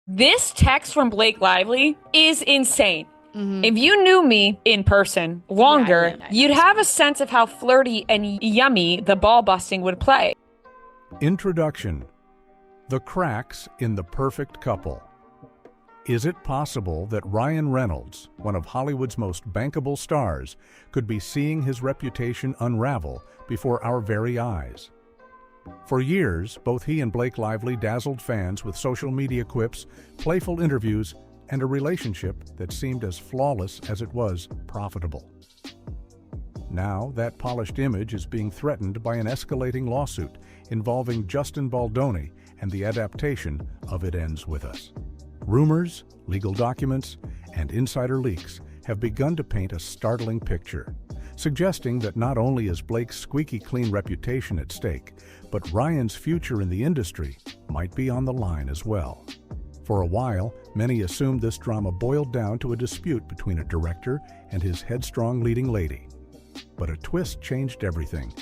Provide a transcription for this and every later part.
This text from Blake Lively is insane. Mm-hmm. If you knew me in person longer, you'd have a sense of how flirty and yummy the ball busting would play. Introduction. The cracks in the perfect couple. Is it possible that Ryan Reynolds, one of Hollywood's most bankable stars, could be seeing his reputation unravel before our very eyes? For years, both he and Blake Lively dazzled fans with social media quips, playful interviews, and a relationship that seemed as flawless as it was profitable. Now, that polished image is being threatened by an escalating lawsuit involving Justin Baldoni and the adaptation of It Ends With Us. Rumors, legal documents, and insider leaks have begun to paint a startling picture, suggesting that not only is Blake's squeaky clean reputation at stake, but Ryan's future in the industry might be on the line as well. For a while, many assumed this drama boiled down to a dispute between a director and his headstrong leading lady. But a twist changed everything.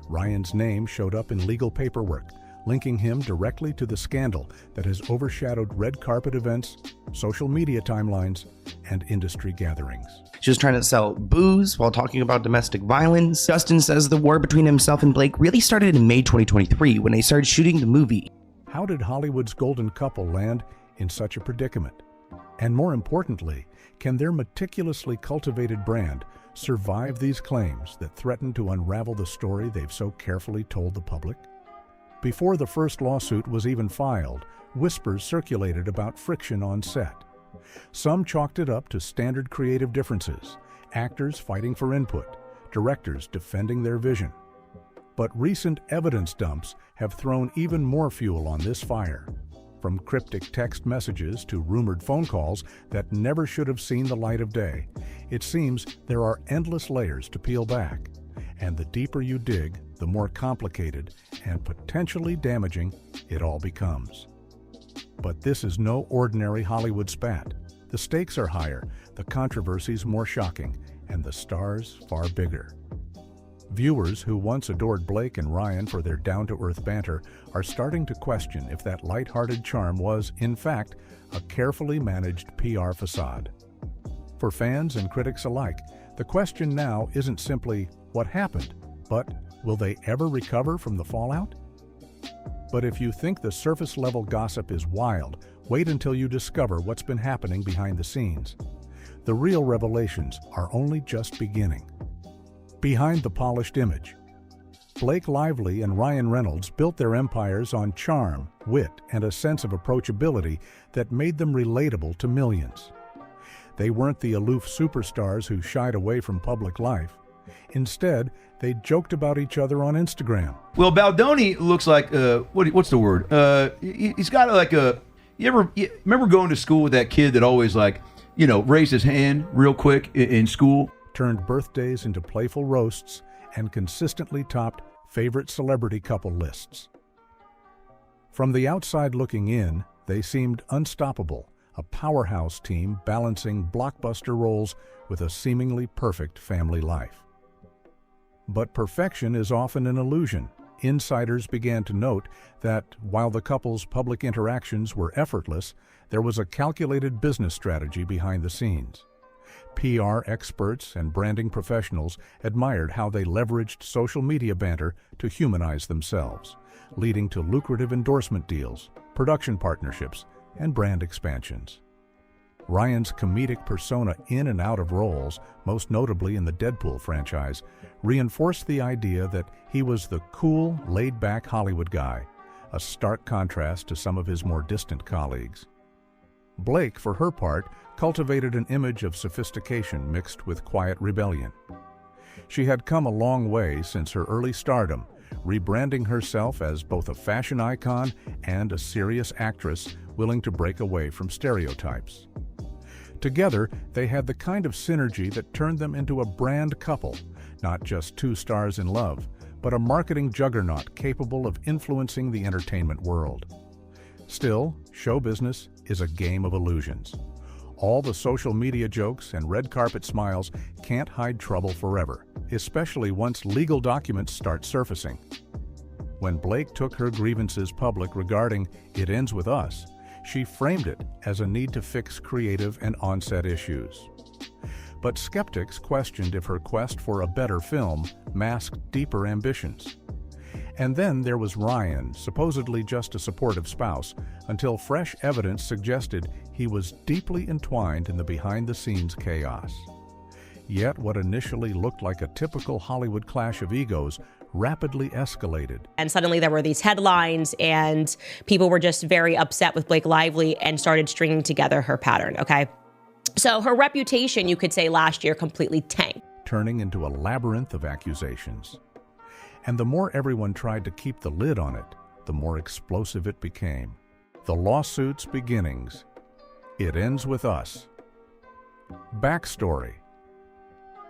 Ryan's name showed up in legal paperwork, linking him directly to the scandal that has overshadowed red carpet events, social media timelines, and industry gatherings. She was trying to sell booze while talking about domestic violence. Justin says the war between himself and Blake really started in May 2023 when they started shooting the movie. How did Hollywood's golden couple land in such a predicament? And more importantly, can their meticulously cultivated brand survive these claims that threaten to unravel the story they've so carefully told the public? Before the first lawsuit was even filed, whispers circulated about friction on set. Some chalked it up to standard creative differences, actors fighting for input, directors defending their vision. But recent evidence dumps have thrown even more fuel on this fire. From cryptic text messages to rumored phone calls that never should have seen the light of day, it seems there are endless layers to peel back. And the deeper you dig, the more complicated and potentially damaging it all becomes. But this is no ordinary Hollywood spat. The stakes are higher, the controversies more shocking, and the stars far bigger. Viewers who once adored Blake and Ryan for their down-to-earth banter are starting to question if that light-hearted charm was, in fact, a carefully managed PR facade. For fans and critics alike, the question now isn't simply what happened, but will they ever recover from the fallout? But if you think the surface-level gossip is wild, wait until you discover what's been happening behind the scenes. The real revelations are only just beginning. Behind the polished image, Blake Lively and Ryan Reynolds built their empires on charm, wit, and a sense of approachability that made them relatable to millions. They weren't the aloof superstars who shied away from public life. Instead, they joked about each other on Instagram. Well, Baldoni looks like, what's the word? He's got like a, you remember going to school with that kid that always raised his hand real quick in school? Turned birthdays into playful roasts and consistently topped favorite celebrity couple lists. From the outside looking in, they seemed unstoppable, a powerhouse team balancing blockbuster roles with a seemingly perfect family life. But perfection is often an illusion. Insiders began to note that while the couple's public interactions were effortless, there was a calculated business strategy behind the scenes. PR experts and branding professionals admired how they leveraged social media banter to humanize themselves, leading to lucrative endorsement deals, production partnerships, and brand expansions. Ryan's comedic persona in and out of roles, most notably in the Deadpool franchise, reinforced the idea that he was the cool, laid-back Hollywood guy, a stark contrast to some of his more distant colleagues. Blake, for her part, cultivated an image of sophistication mixed with quiet rebellion. She had come a long way since her early stardom, rebranding herself as both a fashion icon and a serious actress willing to break away from stereotypes. Together, they had the kind of synergy that turned them into a brand couple, not just two stars in love, but a marketing juggernaut capable of influencing the entertainment world. Still, show business is a game of illusions. All the social media jokes and red carpet smiles can't hide trouble forever, especially once legal documents start surfacing. When Blake took her grievances public regarding It Ends With Us, She framed it as a need to fix creative and on-set issues. But skeptics questioned if her quest for a better film masked deeper ambitions. And then there was Ryan, supposedly just a supportive spouse, until fresh evidence suggested he was deeply entwined in the behind-the-scenes chaos. Yet what initially looked like a typical Hollywood clash of egos rapidly escalated. And suddenly there were these headlines, and people were just very upset with Blake Lively and started stringing together her pattern, okay? So her reputation, you could say, last year completely tanked, turning into a labyrinth of accusations. And the more everyone tried to keep the lid on it, the more explosive it became. The lawsuit's beginnings. It ends with us. Backstory.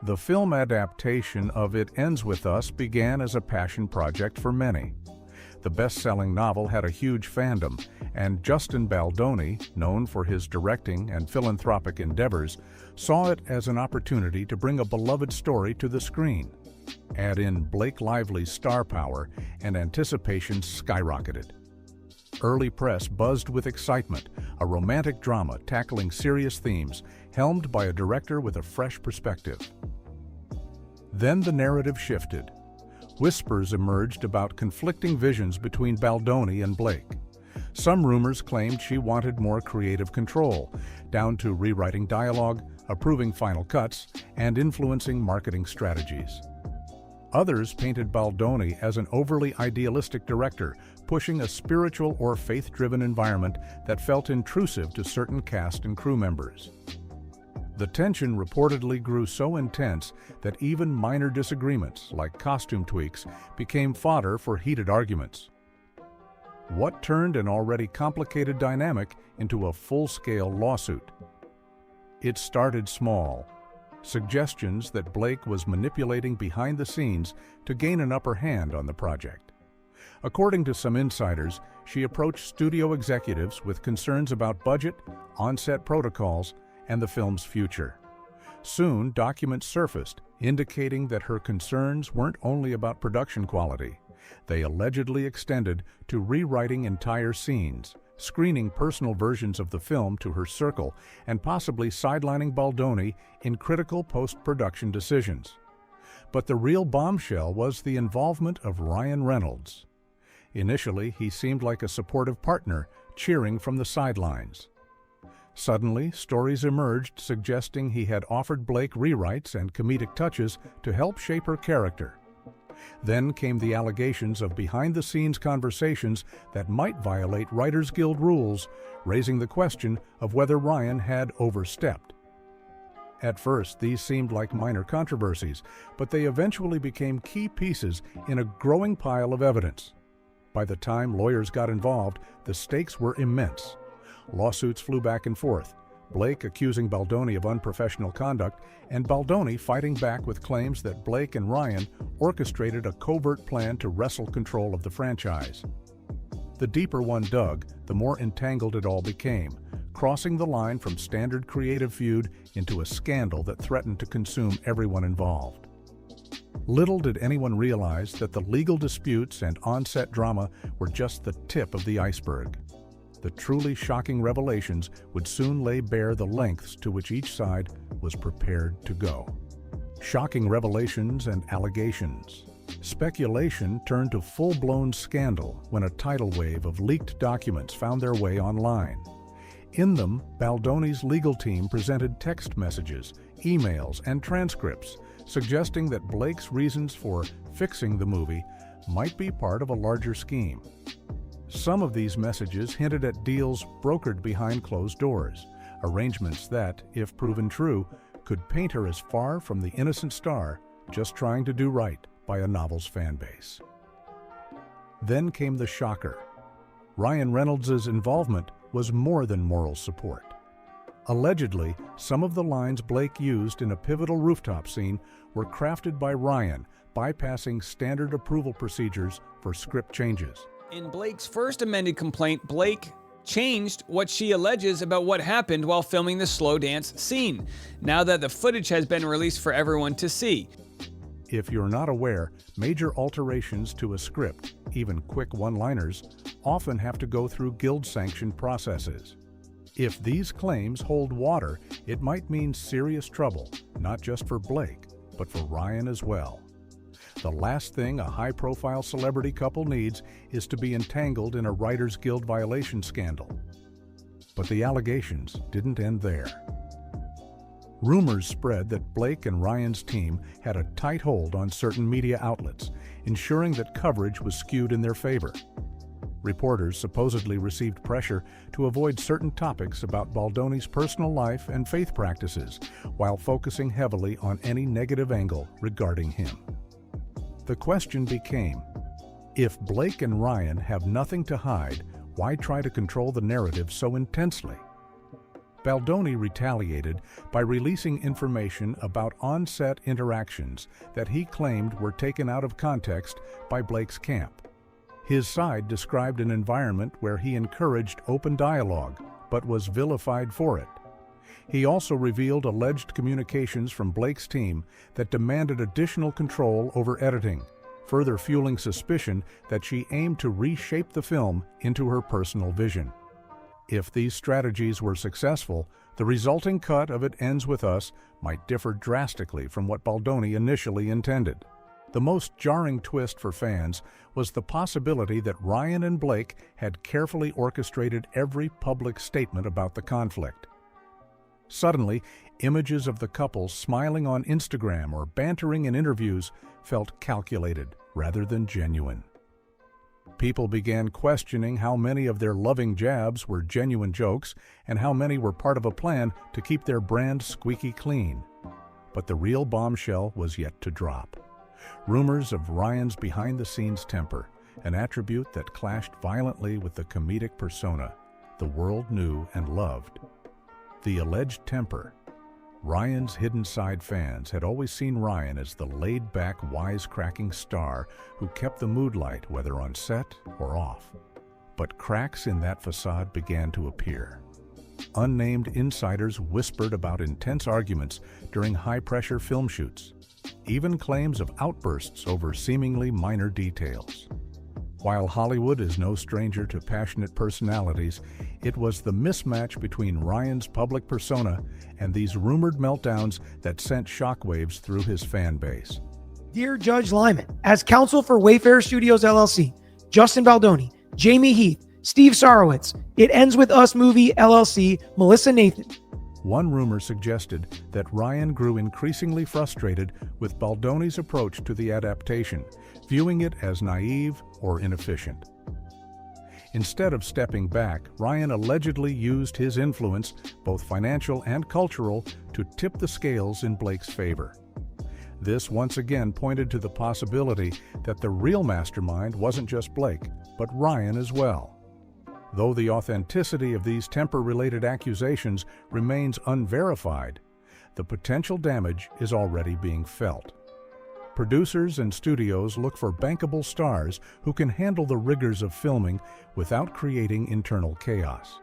The film adaptation of It Ends With Us began as a passion project for many. The best-selling novel had a huge fandom, and Justin Baldoni, known for his directing and philanthropic endeavors, saw it as an opportunity to bring a beloved story to the screen. Add in Blake Lively's star power, and anticipation skyrocketed. Early press buzzed with excitement, a romantic drama tackling serious themes, helmed by a director with a fresh perspective. Then the narrative shifted. Whispers emerged about conflicting visions between Baldoni and Blake. Some rumors claimed she wanted more creative control, down to rewriting dialogue, approving final cuts, and influencing marketing strategies. Others painted Baldoni as an overly idealistic director, pushing a spiritual or faith-driven environment that felt intrusive to certain cast and crew members. The tension reportedly grew so intense that even minor disagreements, like costume tweaks, became fodder for heated arguments. What turned an already complicated dynamic into a full-scale lawsuit? It started small. Suggestions that Blake was manipulating behind the scenes to gain an upper hand on the project. According to some insiders, she approached studio executives with concerns about budget, on-set protocols, and the film's future. Soon, documents surfaced indicating that her concerns weren't only about production quality. They allegedly extended to rewriting entire scenes, screening personal versions of the film to her circle, and possibly sidelining Baldoni in critical post-production decisions. But the real bombshell was the involvement of Ryan Reynolds. Initially, he seemed like a supportive partner, cheering from the sidelines. Suddenly, stories emerged suggesting he had offered Blake rewrites and comedic touches to help shape her character. Then came the allegations of behind-the-scenes conversations that might violate Writers Guild rules, raising the question of whether Ryan had overstepped. At first, these seemed like minor controversies, but they eventually became key pieces in a growing pile of evidence. By the time lawyers got involved, the stakes were immense. Lawsuits flew back and forth, Blake accusing Baldoni of unprofessional conduct, and Baldoni fighting back with claims that Blake and Ryan orchestrated a covert plan to wrestle control of the franchise. The deeper one dug, the more entangled it all became, crossing the line from standard creative feud into a scandal that threatened to consume everyone involved. Little did anyone realize that the legal disputes and on-set drama were just the tip of the iceberg. The truly shocking revelations would soon lay bare the lengths to which each side was prepared to go. Shocking revelations and allegations. Speculation turned to full-blown scandal when a tidal wave of leaked documents found their way online. In them, Baldoni's legal team presented text messages, emails, and transcripts suggesting that Blake's reasons for fixing the movie might be part of a larger scheme. Some of these messages hinted at deals brokered behind closed doors, arrangements that, if proven true, could paint her as far from the innocent star just trying to do right by a novel's fan base. Then came the shocker. Ryan Reynolds' involvement was more than moral support. Allegedly, some of the lines Blake used in a pivotal rooftop scene were crafted by Ryan, bypassing standard approval procedures for script changes. In Blake's first amended complaint, Blake changed what she alleges about what happened while filming the slow dance scene, now that the footage has been released for everyone to see. If you're not aware, major alterations to a script, even quick one-liners, often have to go through guild-sanctioned processes. If these claims hold water, it might mean serious trouble, not just for Blake, but for Ryan as well. The last thing a high-profile celebrity couple needs is to be entangled in a Writers Guild violation scandal. But the allegations didn't end there. Rumors spread that Blake and Ryan's team had a tight hold on certain media outlets, ensuring that coverage was skewed in their favor. Reporters supposedly received pressure to avoid certain topics about Baldoni's personal life and faith practices, while focusing heavily on any negative angle regarding him. The question became, if Blake and Ryan have nothing to hide, why try to control the narrative so intensely? Baldoni retaliated by releasing information about on-set interactions that he claimed were taken out of context by Blake's camp. His side described an environment where he encouraged open dialogue, but was vilified for it. He also revealed alleged communications from Blake's team that demanded additional control over editing, further fueling suspicion that she aimed to reshape the film into her personal vision. If these strategies were successful, the resulting cut of It Ends With Us might differ drastically from what Baldoni initially intended. The most jarring twist for fans was the possibility that Ryan and Blake had carefully orchestrated every public statement about the conflict. Suddenly, images of the couple smiling on Instagram or bantering in interviews felt calculated rather than genuine. People began questioning how many of their loving jabs were genuine jokes and how many were part of a plan to keep their brand squeaky clean. But the real bombshell was yet to drop. Rumors of Ryan's behind-the-scenes temper, an attribute that clashed violently with the comedic persona the world knew and loved. The alleged temper. Ryan's hidden side fans had always seen Ryan as the laid-back, wisecracking star who kept the mood light whether on set or off. But cracks in that facade began to appear. Unnamed insiders whispered about intense arguments during high-pressure film shoots, even claims of outbursts over seemingly minor details. While Hollywood is no stranger to passionate personalities, it was the mismatch between Ryan's public persona and these rumored meltdowns that sent shockwaves through his fan base. Dear Judge Lyman, as counsel for Wayfarer Studios LLC, Justin Baldoni, Jamie Heath, Steve Sarowitz, It Ends With Us Movie LLC, Melissa Nathan. One rumor suggested that Ryan grew increasingly frustrated with Baldoni's approach to the adaptation, viewing it as naive or inefficient. Instead of stepping back, Ryan allegedly used his influence, both financial and cultural, to tip the scales in Blake's favor. This once again pointed to the possibility that the real mastermind wasn't just Blake, but Ryan as well. Though the authenticity of these temper-related accusations remains unverified, the potential damage is already being felt. Producers and studios look for bankable stars who can handle the rigors of filming without creating internal chaos.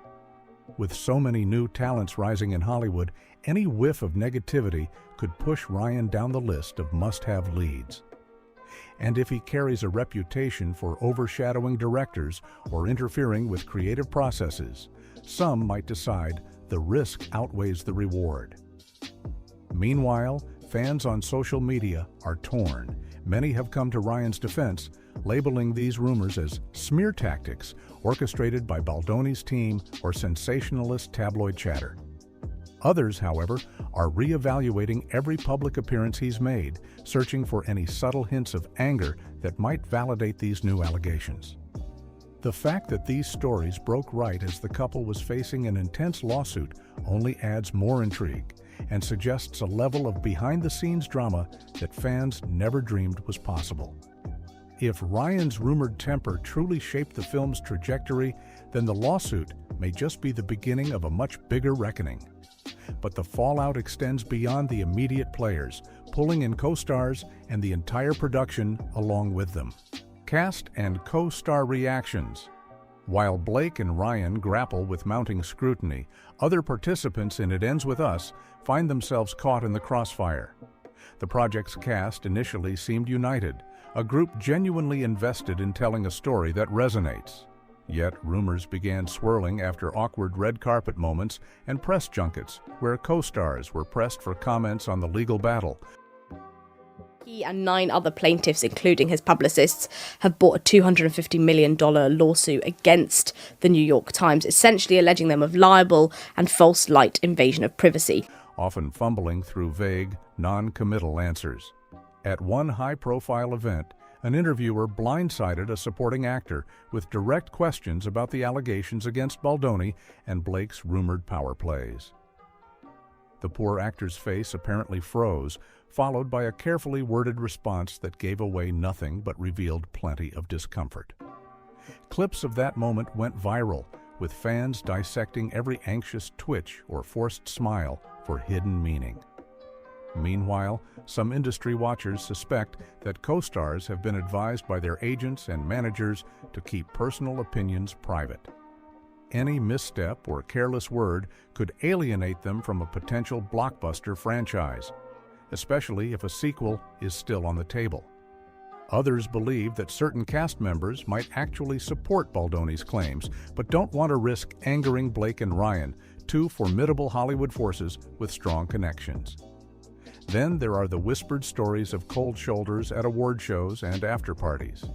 With so many new talents rising in Hollywood, any whiff of negativity could push Ryan down the list of must-have leads. And if he carries a reputation for overshadowing directors or interfering with creative processes, some might decide the risk outweighs the reward. Meanwhile, fans on social media are torn. Many have come to Ryan's defense, labeling these rumors as smear tactics orchestrated by Baldoni's team or sensationalist tabloid chatter. Others, however, are reevaluating every public appearance he's made, searching for any subtle hints of anger that might validate these new allegations. The fact that these stories broke right as the couple was facing an intense lawsuit only adds more intrigue and suggests a level of behind-the-scenes drama that fans never dreamed was possible. If Ryan's rumored temper truly shaped the film's trajectory, then the lawsuit may just be the beginning of a much bigger reckoning. But the fallout extends beyond the immediate players, pulling in co-stars and the entire production along with them. Cast and co-star reactions. While Blake and Ryan grapple with mounting scrutiny, other participants in It Ends With Us find themselves caught in the crossfire. The project's cast initially seemed united, a group genuinely invested in telling a story that resonates. Yet rumors began swirling after awkward red carpet moments and press junkets where co-stars were pressed for comments on the legal battle. He and 9 other plaintiffs, including his publicists, have brought a $250 million lawsuit against the New York Times, essentially alleging them of libel and false light invasion of privacy. Often fumbling through vague, non-committal answers. At one high-profile event, an interviewer blindsided a supporting actor with direct questions about the allegations against Baldoni and Blake's rumored power plays. The poor actor's face apparently froze, followed by a carefully worded response that gave away nothing but revealed plenty of discomfort. Clips of that moment went viral, with fans dissecting every anxious twitch or forced smile for hidden meaning. Meanwhile, some industry watchers suspect that co-stars have been advised by their agents and managers to keep personal opinions private. Any misstep or careless word could alienate them from a potential blockbuster franchise, especially if a sequel is still on the table. Others believe that certain cast members might actually support Baldoni's claims, but don't want to risk angering Blake and Ryan, 2 formidable Hollywood forces with strong connections. Then there are the whispered stories of cold shoulders at award shows and after-parties.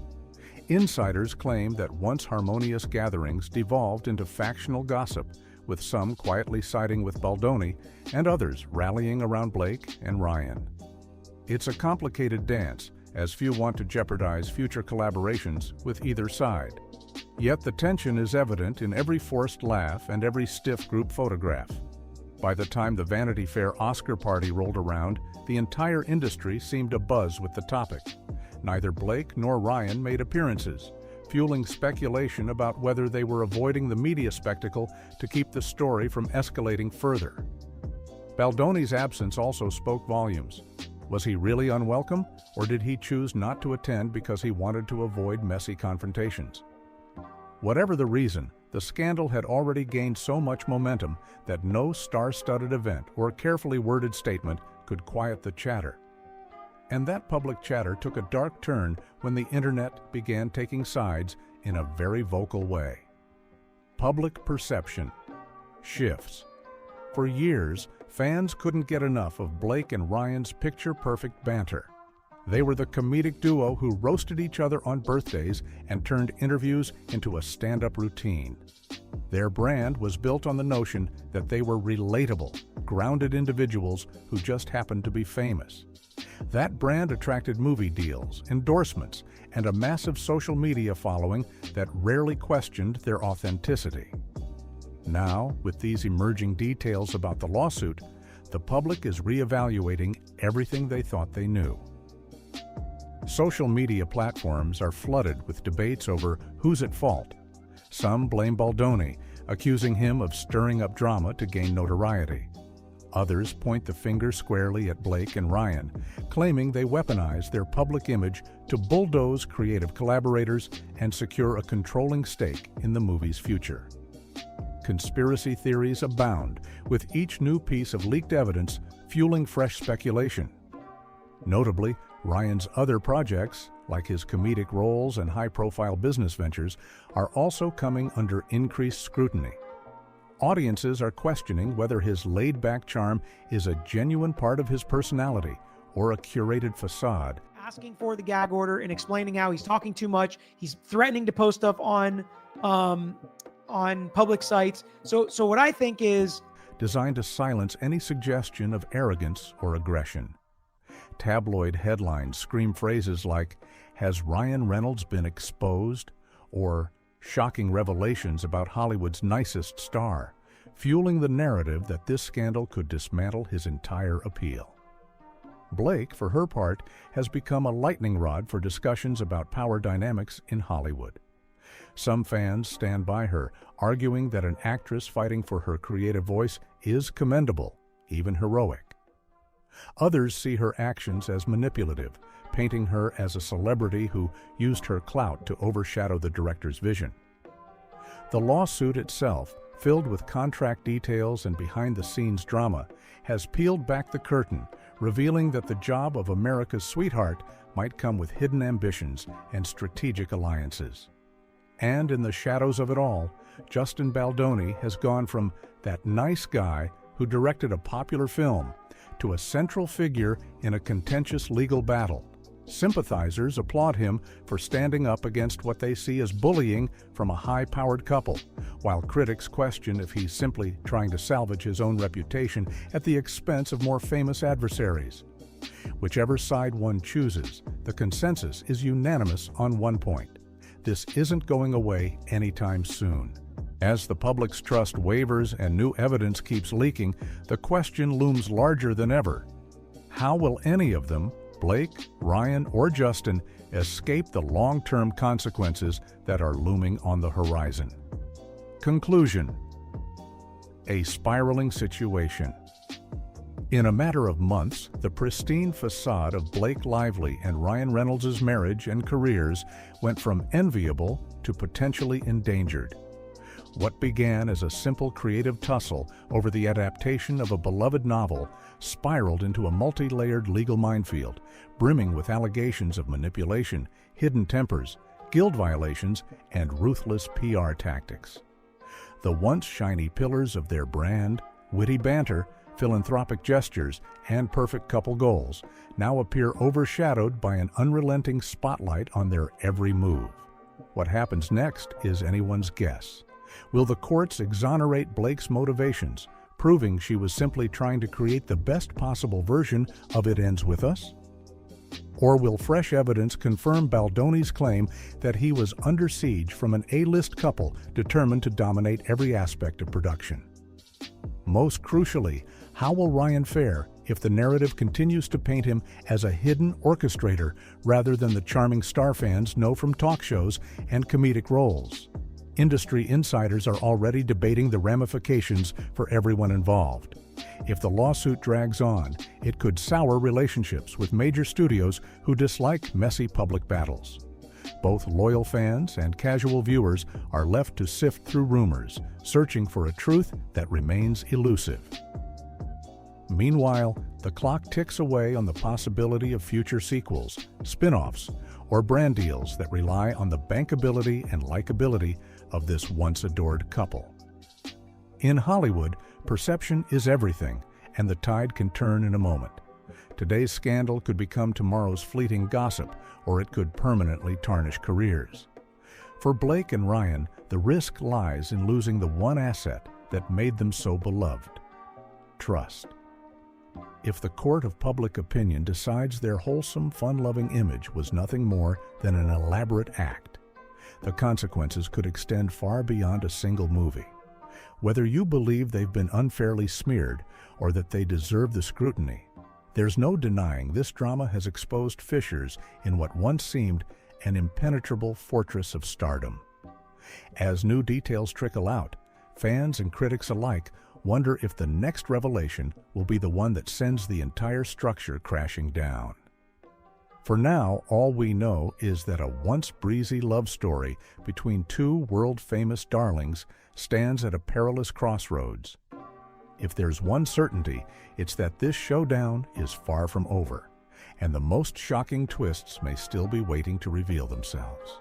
Insiders claim that once harmonious gatherings devolved into factional gossip, with some quietly siding with Baldoni and others rallying around Blake and Ryan. It's a complicated dance, as few want to jeopardize future collaborations with either side. Yet the tension is evident in every forced laugh and every stiff group photograph. By the time the Vanity Fair Oscar party rolled around, the entire industry seemed abuzz with the topic. Neither Blake nor Ryan made appearances, fueling speculation about whether they were avoiding the media spectacle to keep the story from escalating further. Baldoni's absence also spoke volumes. Was he really unwelcome, or did he choose not to attend because he wanted to avoid messy confrontations? Whatever the reason, the scandal had already gained so much momentum that no star-studded event or carefully worded statement could quiet the chatter. And that public chatter took a dark turn when the internet began taking sides in a very vocal way. Public perception shifts. For years, fans couldn't get enough of Blake and Ryan's picture-perfect banter. They were the comedic duo who roasted each other on birthdays and turned interviews into a stand-up routine. Their brand was built on the notion that they were relatable, grounded individuals who just happened to be famous. That brand attracted movie deals, endorsements, and a massive social media following that rarely questioned their authenticity. Now, with these emerging details about the lawsuit, the public is reevaluating everything they thought they knew. Social media platforms are flooded with debates over who's at fault. Some blame Baldoni, accusing him of stirring up drama to gain notoriety. Others point the finger squarely at Blake and Ryan, claiming they weaponized their public image to bulldoze creative collaborators and secure a controlling stake in the movie's future. Conspiracy theories abound, with each new piece of leaked evidence fueling fresh speculation. Notably, Ryan's other projects, like his comedic roles and high-profile business ventures, are also coming under increased scrutiny. Audiences are questioning whether his laid-back charm is a genuine part of his personality or a curated facade. Asking for the gag order and explaining how he's talking too much. He's threatening to post stuff on public sites. So what I think is designed to silence any suggestion of arrogance or aggression. Tabloid headlines scream phrases like, "Has Ryan Reynolds been exposed?" or "Shocking revelations about Hollywood's nicest star," fueling the narrative that this scandal could dismantle his entire appeal. Blake, for her part, has become a lightning rod for discussions about power dynamics in Hollywood. Some fans stand by her, arguing that an actress fighting for her creative voice is commendable, even heroic. Others see her actions as manipulative, painting her as a celebrity who used her clout to overshadow the director's vision. The lawsuit itself, filled with contract details and behind-the-scenes drama, has peeled back the curtain, revealing that the job of America's sweetheart might come with hidden ambitions and strategic alliances. And in the shadows of it all, Justin Baldoni has gone from that nice guy who directed a popular film to a central figure in a contentious legal battle. Sympathizers applaud him for standing up against what they see as bullying from a high-powered couple, while critics question if he's simply trying to salvage his own reputation at the expense of more famous adversaries. Whichever side one chooses, the consensus is unanimous on one point: this isn't going away anytime soon. As the public's trust wavers and new evidence keeps leaking, the question looms larger than ever. How will any of them, Blake, Ryan, or Justin, escape the long-term consequences that are looming on the horizon? Conclusion: a spiraling situation. In a matter of months, the pristine facade of Blake Lively and Ryan Reynolds' marriage and careers went from enviable to potentially endangered. What began as a simple creative tussle over the adaptation of a beloved novel spiraled into a multi-layered legal minefield, brimming with allegations of manipulation, hidden tempers, guild violations, and ruthless PR tactics. The once shiny pillars of their brand, witty banter, philanthropic gestures, and perfect couple goals now appear overshadowed by an unrelenting spotlight on their every move. What happens next is anyone's guess. Will the courts exonerate Blake's motivations, proving she was simply trying to create the best possible version of It Ends With Us? Or will fresh evidence confirm Baldoni's claim that he was under siege from an A-list couple determined to dominate every aspect of production? Most crucially, how will Ryan fare if the narrative continues to paint him as a hidden orchestrator rather than the charming star fans know from talk shows and comedic roles? Industry insiders are already debating the ramifications for everyone involved. If the lawsuit drags on, it could sour relationships with major studios who dislike messy public battles. Both loyal fans and casual viewers are left to sift through rumors, searching for a truth that remains elusive. Meanwhile, the clock ticks away on the possibility of future sequels, spin-offs, or brand deals that rely on the bankability and likability of this once-adored couple. In Hollywood, perception is everything, and the tide can turn in a moment. Today's scandal could become tomorrow's fleeting gossip, or it could permanently tarnish careers. For Blake and Ryan, the risk lies in losing the one asset that made them so beloved: trust. If the court of public opinion decides their wholesome, fun-loving image was nothing more than an elaborate act, the consequences could extend far beyond a single movie. Whether you believe they've been unfairly smeared or that they deserve the scrutiny, there's no denying this drama has exposed fissures in what once seemed an impenetrable fortress of stardom. As new details trickle out, fans and critics alike wonder if the next revelation will be the one that sends the entire structure crashing down. For now, all we know is that a once breezy love story between two world-famous darlings stands at a perilous crossroads. If there's one certainty, it's that this showdown is far from over, and the most shocking twists may still be waiting to reveal themselves.